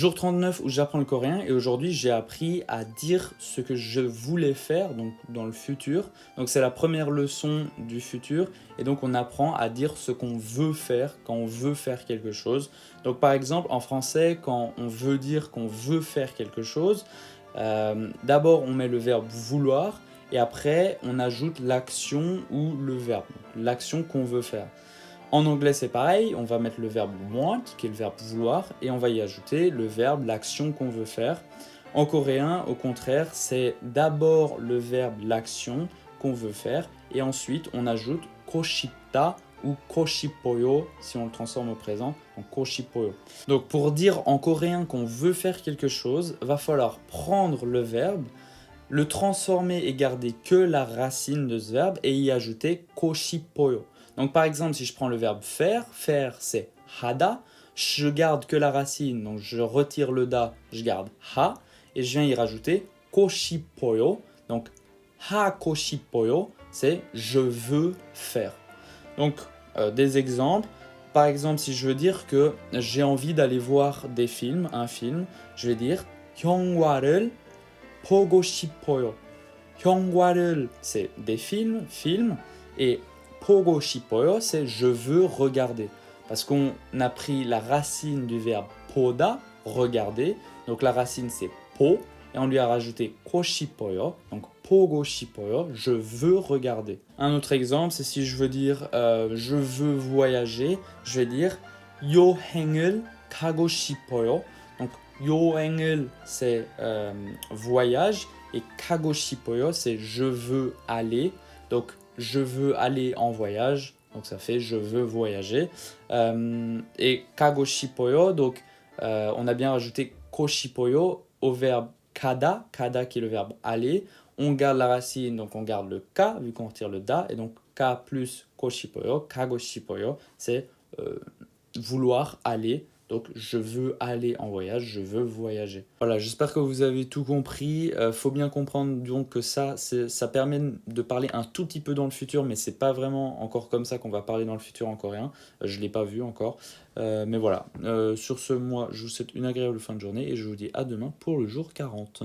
Jour 39 où j'apprends le coréen et aujourd'hui j'ai appris à dire ce que je voulais faire donc dans le futur. Donc c'est la première leçon du futur et donc on apprend à dire ce qu'on veut faire quand on veut faire quelque chose. Donc par exemple en français quand on veut dire qu'on veut faire quelque chose, d'abord on met le verbe vouloir et après on ajoute l'action ou le verbe, donc l'action qu'on veut faire. En anglais, c'est pareil, on va mettre le verbe want, qui est le verbe vouloir, et on va y ajouter le verbe, l'action qu'on veut faire. En coréen, au contraire, c'est d'abord le verbe, l'action qu'on veut faire, et ensuite on ajoute koshipta ou koshipoyo si on le transforme au présent, donc koshipoyo. Donc pour dire en coréen qu'on veut faire quelque chose, va falloir prendre le verbe, le transformer et garder que la racine de ce verbe et y ajouter koshipoyo. Donc par exemple, si je prends le verbe faire, faire c'est hada, je garde que la racine, donc je retire le da, je garde ha, et je viens y rajouter koshipoyo. Donc ha koshipoyo, c'est je veux faire. Donc des exemples. Par exemple, si je veux dire que j'ai envie d'aller voir des films, un film, je vais dire 영화를 보고 싶어요. 형과를 c'est des films, film, et 보고 싶어요 c'est je veux regarder. Parce qu'on a pris la racine du verbe 보다, regarder, donc la racine c'est 보, et on lui a rajouté 고 싶어요, donc 보고 싶어요, je veux regarder. Un autre exemple, c'est si je veux dire je veux voyager, je vais dire 여행을 가고 싶어요. Donc 여행을 c'est voyage et 가고 싶어요 c'est je veux aller. Donc je veux aller en voyage. Donc ça fait je veux voyager. Et 가고 싶어요, donc on a bien rajouté 고 싶어요 au verbe kada, kada qui est le verbe aller. On garde la racine, donc on garde le ka vu qu'on retire le da. Et donc ka plus 고 싶어요, 가고 싶어요, c'est vouloir aller. Donc, je veux aller en voyage, je veux voyager. Voilà, j'espère que vous avez tout compris. Faut bien comprendre donc que ça permet de parler un tout petit peu dans le futur, mais c'est pas vraiment encore comme ça qu'on va parler dans le futur en coréen. Je l'ai pas vu encore. Mais voilà. Sur ce, moi, je vous souhaite une agréable fin de journée et je vous dis à demain pour le jour 40.